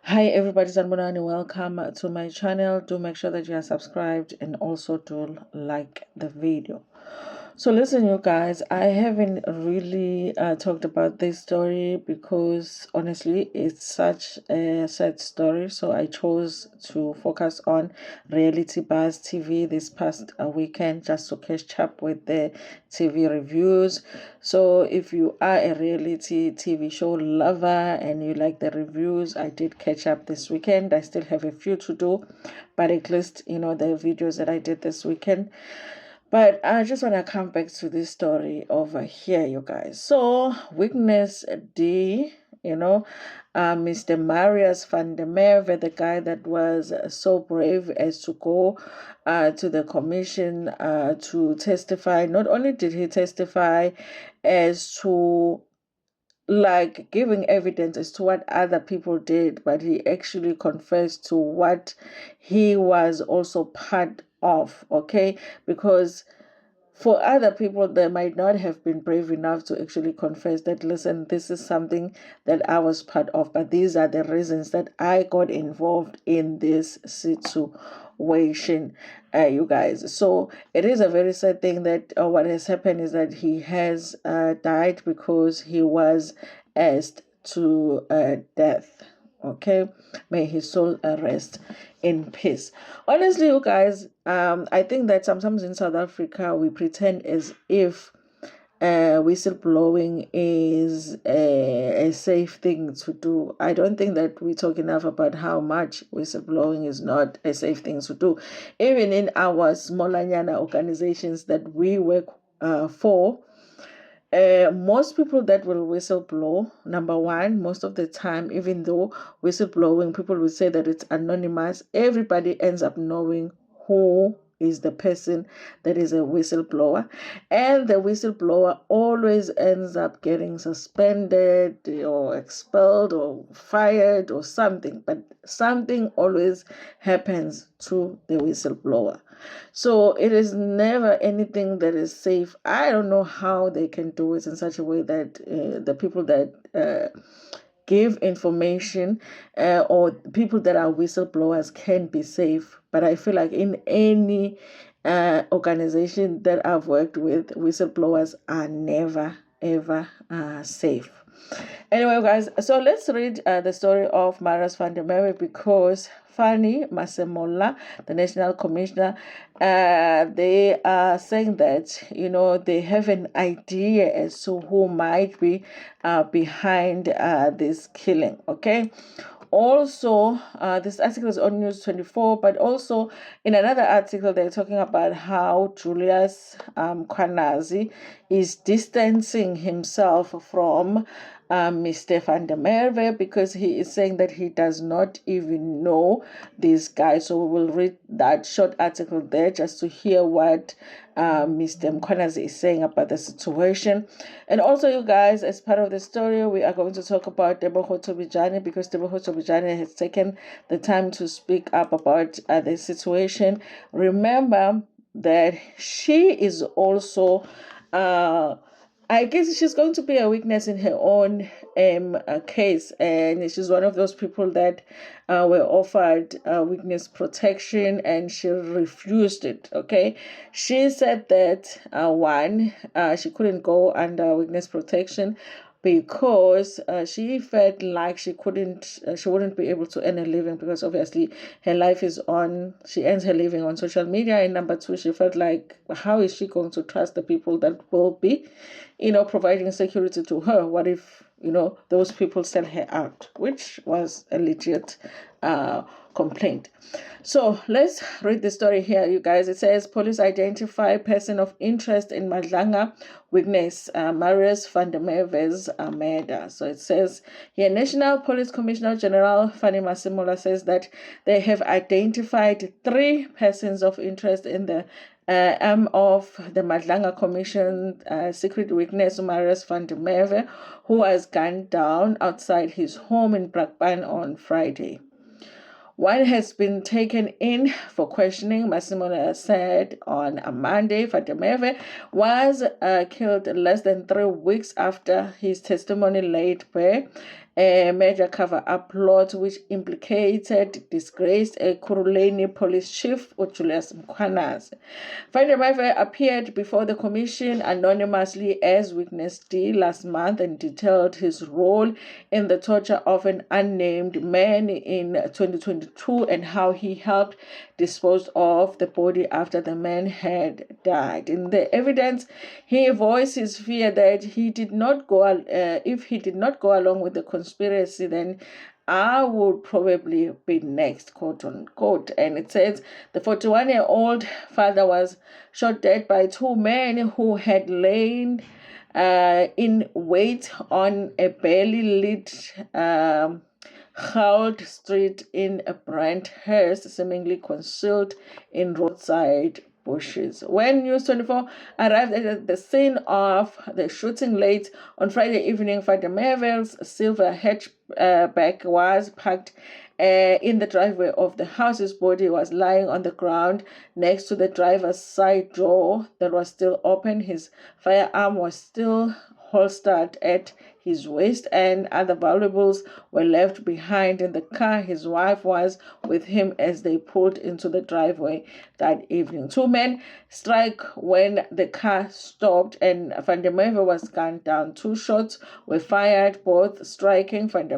Hi everybody, Sanbonani. Welcome to my channel. Do make sure that you are subscribed and also do like the video. So listen, you guys, I haven't really talked about this story because honestly it's such a sad story, so I chose to focus on Reality Buzz TV this past weekend just to catch up with the TV reviews. So if you are a reality TV show lover and you like the reviews, I did catch up this weekend. I still have a few to do, but at least the videos that I did this weekend. But I just want to come back to this story over here, you guys. So, Witness D, Mr. Marius Fand, the guy that was so brave as to go to the commission to testify. Not only did he testify as to like giving evidence as to what other people did, but he actually confessed to what he was also part of, okay? Because for other people, they might not have been brave enough to actually confess that, listen, this is something that I was part of, but these are the reasons that I got involved in this situation, you guys. So it is a very sad thing that what has happened is that he has died because he was asked to death. Okay, may his soul rest in peace. Honestly, you guys, I think that sometimes in South Africa we pretend as if whistleblowing is a safe thing to do. I don't think that we talk enough about how much whistleblowing is not a safe thing to do. Even in our smaller nyana organizations that we work for, most people that will whistleblow, number one, most of the time, even though whistleblowing, people will say that it's anonymous, everybody ends up knowing who is the person that is a whistleblower. And the whistleblower always ends up getting suspended or expelled or fired or something. But something always happens to the whistleblower. So it is never anything that is safe. I don't know how they can do it in such a way that the people that give information or people that are whistleblowers can be safe. But I feel like in any organization that I've worked with, whistleblowers are never ever safe. Anyway, guys, so let's read the story of Marius Fand because Fanny Masemola, the National Commissioner, they are saying that, they have an idea as to who might be behind this killing, okay? Also, this article is on News 24, but also in another article, they're talking about how Julius Mkhwanazi is distancing himself from Mr. Van der Merwe because he is saying that he does not even know this guy. So we will read that short article there just to hear what Mr. Mkhwanazi is saying about the situation. And also, you guys, as part of the story, we are going to talk about Teboho Tobijane because Teboho Tobijane has taken the time to speak up about the situation. Remember that she is also I guess she's going to be a witness in her own case, and she's one of those people that were offered witness protection, and she refused it. Okay, she said that one, she couldn't go under witness protection because she felt like she wouldn't be able to earn a living because obviously her life is on, she earns her living on social media. And number two, she felt like, how is she going to trust the people that will be, providing security to her? What if, those people sell her out, which was a legit complaint. So let's read the story here, you guys. It says police identify person of interest in Madlanga witness Marius Fand murder. So it says here, National Police Commissioner General Fanny Masemola says that they have identified 3 persons of interest in the arm of the Madlanga Commission secret witness Marius Fand who was gunned down outside his home in Brakpan on Friday. One has been taken in for questioning, Massimo said on a Monday. Fatemeve was killed less than 3 weeks after his testimony laid bare a major cover-up plot which implicated disgraced Ekurhuleni police chief Julius Mkhwanazi. Fand appeared before the commission anonymously as witness D last month and detailed his role in the torture of an unnamed man in 2022 and how he helped dispose of the body after the man had died. In the evidence, he voiced his fear that if he did not go along with the conspiracy, then I would probably be next, quote unquote. And it says the 41-year-old father was shot dead by two men who had lain in wait on a barely lit Holt Street in Brandhurst, seemingly concealed in roadside bushes. When News 24 arrived at the scene of the shooting late on Friday evening, Fand silver hatchback was parked in the driveway of the house. His body was lying on the ground next to the driver's side door that was still open. His firearm was still holstered at his waist, and other valuables were left behind in the car. His wife was with him as they pulled into the driveway that evening. Two men struck when the car stopped, and Fand was gunned down. Two shots were fired, both striking Fand,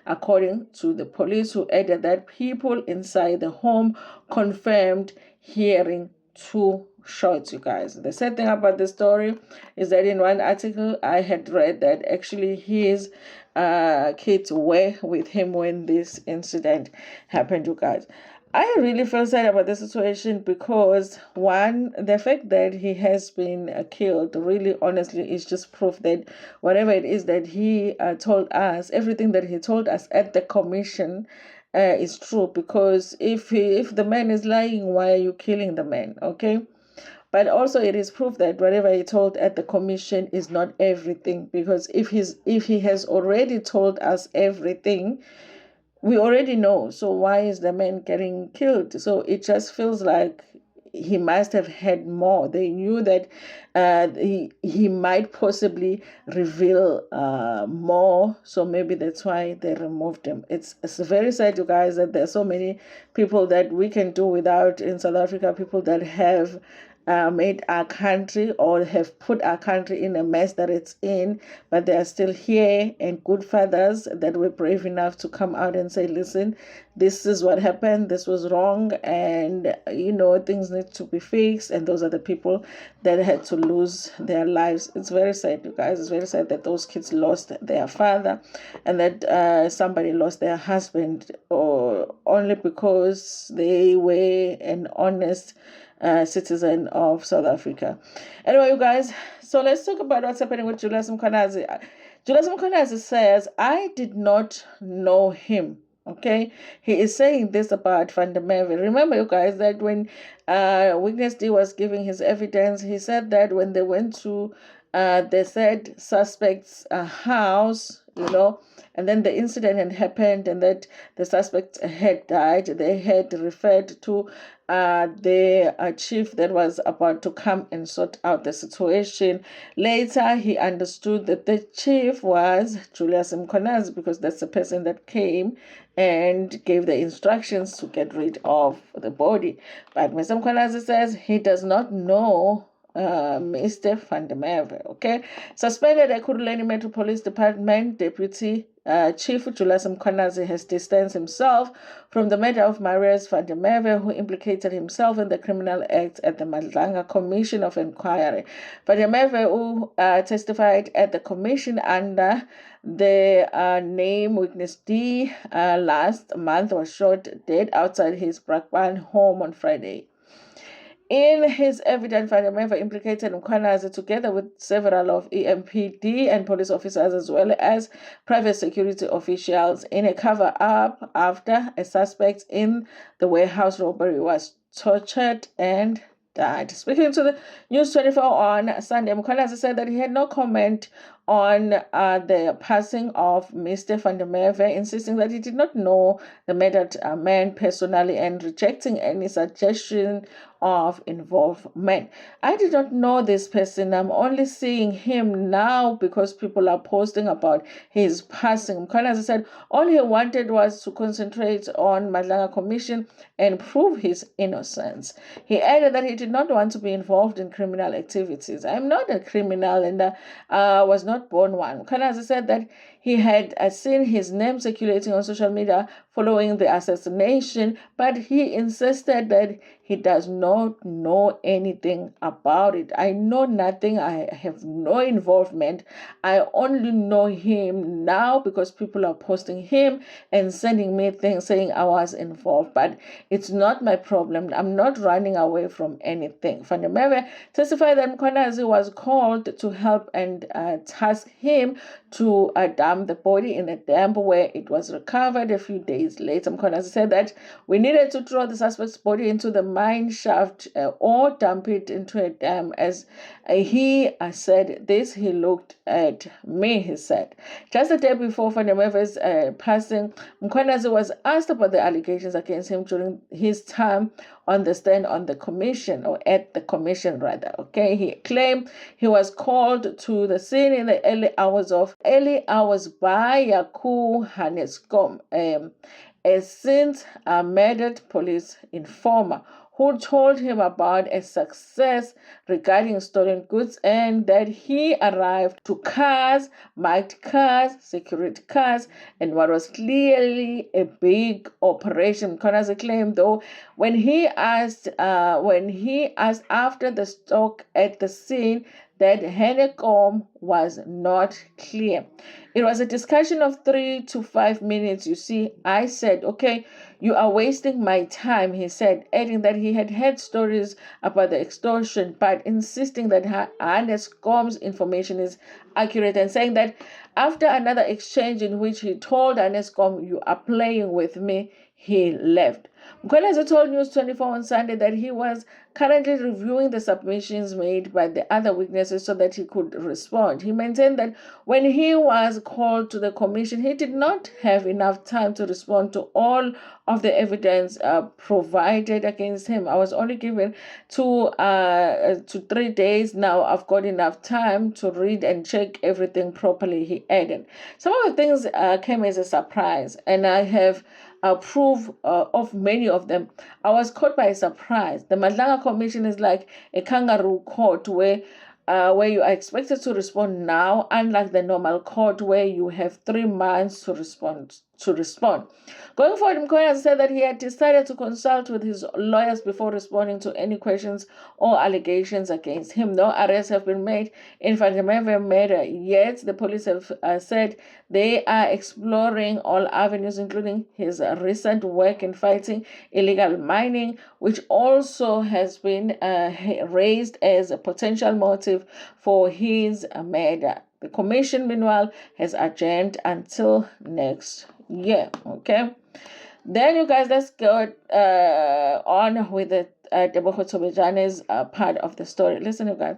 according to the police, who added that people inside the home confirmed hearing two shots, you guys. The sad thing about the story is that in one article I had read that actually his kids were with him when this incident happened, you guys. I really feel sad about the situation because, one, the fact that he has been killed really honestly is just proof that whatever it is that he told us, everything that he told us at the commission is true. Because if the man is lying, why are you killing the man? Okay. But also it is proof that whatever he told at the commission is not everything, because if he has already told us everything, we already know. So why is the man getting killed? So it just feels like he must have had more. They knew that he might possibly reveal more, so maybe that's why they removed him. It's very sad, you guys, that there are so many people that we can do without in South Africa, people that have made our country or have put our country in a mess that it's in, but they are still here, and good fathers that were brave enough to come out and say, listen, this is what happened, this was wrong, and things need to be fixed. And those are the people that had to lose their lives. It's very sad, you guys. It's very sad that those kids lost their father, and that somebody lost their husband, or only because they were an honest citizen of South Africa. Anyway, you guys, so let's talk about what's happening with Julius Mkhwanazi. Julius Mkhwanazi says, I did not know him. Okay, he is saying this about Fand. Remember, you guys, that when Witness D was giving his evidence, he said that when they went to the said suspect's house, and then the incident had happened and that the suspect had died, they had referred to the chief that was about to come and sort out the situation. Later, he understood that the chief was Julius Mkhwanazi, because that's the person that came and gave the instructions to get rid of the body. But Mr. Mkhwanazi says he does not know Mr. Fand. Okay, suspended Ekurhuleni Metro Police Department Deputy Chief Julius Mkhwanazi has distanced himself from the matter of Marius Fand, who implicated himself in the criminal act at the Madlanga Commission of Inquiry. Fand, who testified at the commission under the name Witness D last month, was shot dead outside his Brakpan home on Friday. In his evidence, Fand implicated Mkhwanazi together with several of EMPD and police officers, as well as private security officials, in a cover-up after a suspect in the warehouse robbery was tortured and died. Speaking to the News 24 on Sunday, Mkhwanazi said that he had no comment on the passing of Mr. Van der Merwe, insisting that he did not know the murdered man personally and rejecting any suggestion of involvement. I did not know this person. I'm only seeing him now because people are posting about his passing. Mkhwanazi said all he wanted was to concentrate on Madlanga Commission and prove his innocence. He added that he did not want to be involved in criminal activities. I'm not a criminal and was not born one. Mkhwanazi said that he had seen his name circulating on social media following the assassination, but he insisted that he does not know anything about it. I know nothing. I have no involvement. I only know him now because people are posting him and sending me things saying I was involved, but it's not my problem. I'm not running away from anything. Van der Merwe testified that Mkhwanazi was called to help and task him to dump the body in a dam where it was recovered a few days later. Mkhwanazi said that we needed to throw the suspect's body into the mine shaft or dump it into a dam. As he said this, he looked at me, he said. Just a day before Van der Merwe's passing, Mkhwanazi was asked about the allegations against him during his time on the stand on the commission, or at the commission rather. Okay, he claimed he was called to the scene in the early hours by Yaku Haneskom, a since murdered police informer who told him about a success regarding stolen goods and that he arrived to cars, marked cars, security cars, and what was clearly a big operation. Mkhwanazi claimed, though, when he asked after the stock at the scene, that Hanekom was not clear. It was a discussion of 3 to 5 minutes. You see, I said, okay, you are wasting my time, he said, adding that he had heard stories about the extortion, but insisting that Haneskom's information is accurate and saying that after another exchange in which he told Haneskom, you are playing with me, he left. Mkhwanazi told News 24 on Sunday that he was currently reviewing the submissions made by the other witnesses so that he could respond. He maintained that when he was called to the commission, he did not have enough time to respond to all of the evidence provided against him. I was only given 2 to 3 days. Now I've got enough time to read and check everything properly, he added. Some of the things came as a surprise, and I have proof of many of them. I was caught by surprise. The Madlanga Commission is like a kangaroo court where you are expected to respond now, unlike the normal court where you have 3 months to respond. Going forward, Mkhwanazi said that he had decided to consult with his lawyers before responding to any questions or allegations against him. No arrests have been made in Van der Merwe murder yet. The police have said they are exploring all avenues, including his recent work in fighting illegal mining, which also has been raised as a potential motive for his murder. The commission, meanwhile, has adjourned until next year. Okay, then you guys, let's go on with the Tebogo Tobejane's part of the story. Listen, you guys,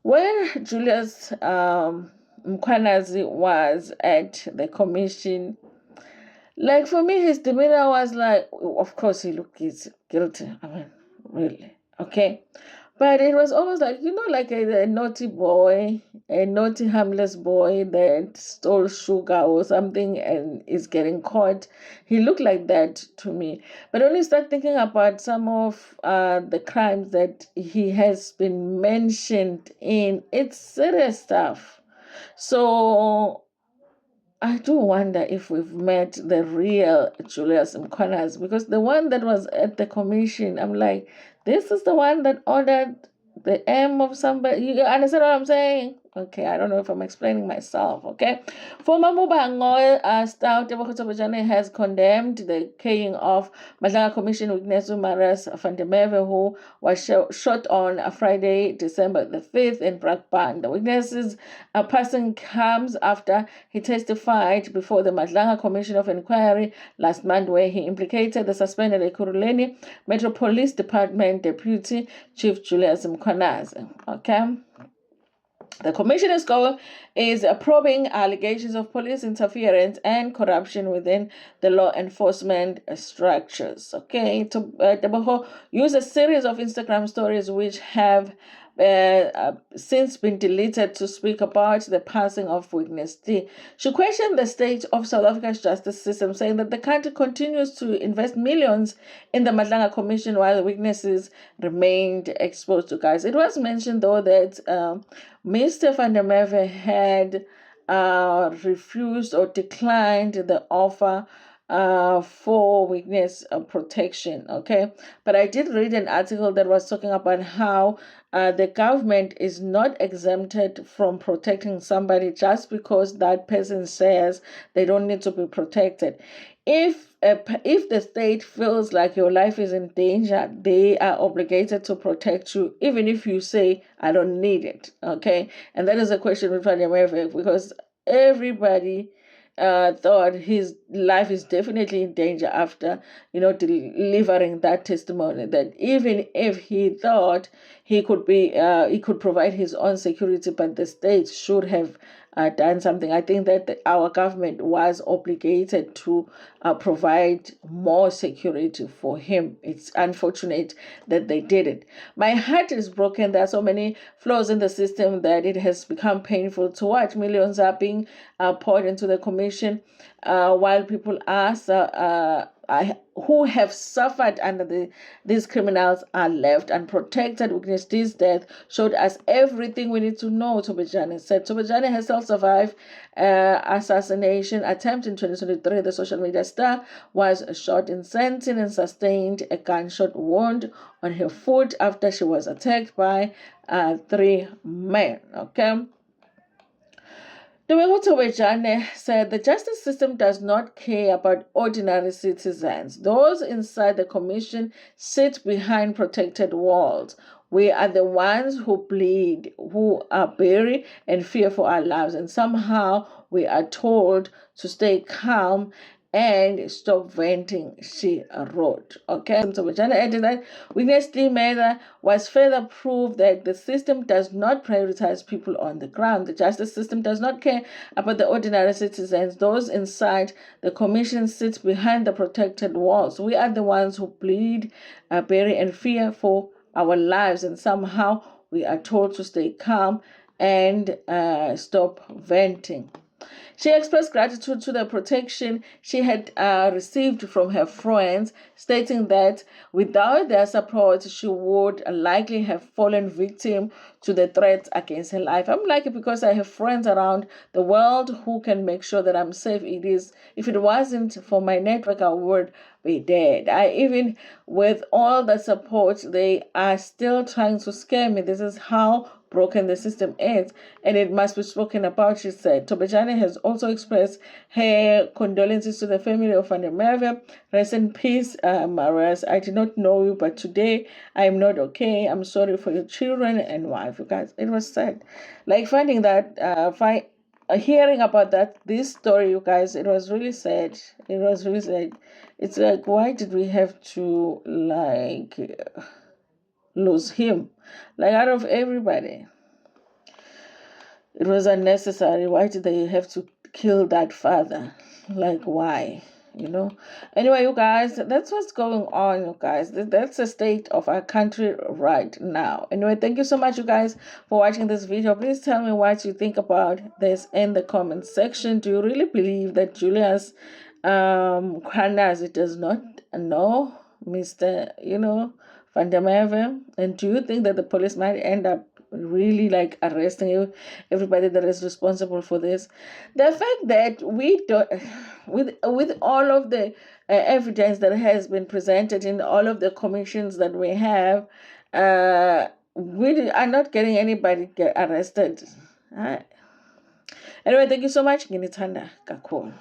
when Julius Mkhwanazi was at the commission, like for me, his demeanor was like, of course, he looked guilty. I mean, really, okay. But it was almost like, like a naughty boy, a naughty, harmless boy that stole sugar or something and is getting caught. He looked like that to me. But when you start thinking about some of the crimes that he has been mentioned in, it's serious stuff. So I do wonder if we've met the real Julius Mkhwanazi, because the one that was at the commission, I'm like, this is the one that ordered the M of somebody. You understand what I'm saying? Okay, I don't know if I'm explaining myself, okay? Former Mubango star Tebogo Tobejaane has condemned the killing of Madlanga Commission witness Marius Fand, who was shot on Friday, December the 5th in Brakpan. The witness's passing comes after he testified before the Madlanga Commission of Inquiry last month, where he implicated the suspended Ekurhuleni Metro Police Department Deputy Chief Julius Mkhwanazi. Okay? The commissioner's goal is probing allegations of police interference and corruption within the law enforcement structures. Okay, Teboho used a series of Instagram stories which have since been deleted to speak about the passing of witness D. She questioned the state of South Africa's justice system, saying that the country continues to invest millions in the Madlanga Commission while witnesses remained exposed to guys. It was mentioned, though, that Mr. Van der Merwe had refused or declined the offer for witness protection. Okay, but I did read an article that was talking about how the government is not exempted from protecting somebody just because that person says they don't need to be protected. If the state feels like your life is in danger, they are obligated to protect you, even if you say, I don't need it. Okay, and that is a question with Van der Merwe, because everybody thought his life is definitely in danger after, delivering that testimony, that even if he thought he could provide his own security, but the state should have done something. I think that our government was obligated to provide more security for him. It's unfortunate that they did it. My heart is broken. There are so many flaws in the system that it has become painful to watch. Millions are being poured into the commission while people who have suffered under these criminals are left unprotected. Witness D's death showed us everything we need to know, Tobejane said. Tobejane herself survived assassination attempt in 2023. The social media star was shot in Sandton and sustained a gunshot wound on her foot after she was attacked by 3 men. Okay. Tobejane said the justice system does not care about ordinary citizens. Those inside the commission sit behind protected walls. We are the ones who bleed, who are buried and fear for our lives. And somehow we are told to stay calm and stop venting, she wrote. Okay, so Vajana added that witness Mather was further proof that the system does not prioritize people on the ground. The justice system does not care about the ordinary citizens. Those inside the commission sit behind the protected walls. We are the ones who bleed, bury, and fear for our lives, and somehow we are told to stay calm and stop venting. She expressed gratitude to the protection she had received from her friends, stating that without their support, she would likely have fallen victim to the threats against her life. I'm lucky because I have friends around the world who can make sure that I'm safe. If it wasn't for my network, I would be dead. Even with all the support, they are still trying to scare me. This is how broken the system is, and it must be spoken about, she said. Tobejane has also expressed her condolences to the family of Van der Merwe. Rest in peace, Marius. I did not know you, but today I am not okay. I'm sorry for your children and wife. You guys, it was sad. Like finding that, hearing about this story, you guys, it was really sad. It was really sad. It's like, why did we have to lose him? Like, out of everybody, it was unnecessary. Why did they have to kill that father? Like, why? Anyway, you guys, that's what's going on, you guys. That's the state of our country right now. Anyway, thank you so much, you guys, for watching this video. Please tell me what you think about this in the comment section. Do you really believe that Julius Mkhwanazi does not know Mr. Van der Merwe? And do you think that the police might end up really arresting everybody that is responsible for this? The fact that we don't, with all of the evidence that has been presented in all of the commissions that we have, we are not getting anybody get arrested. Anyway, thank you so much. Nginithanda kakhulu.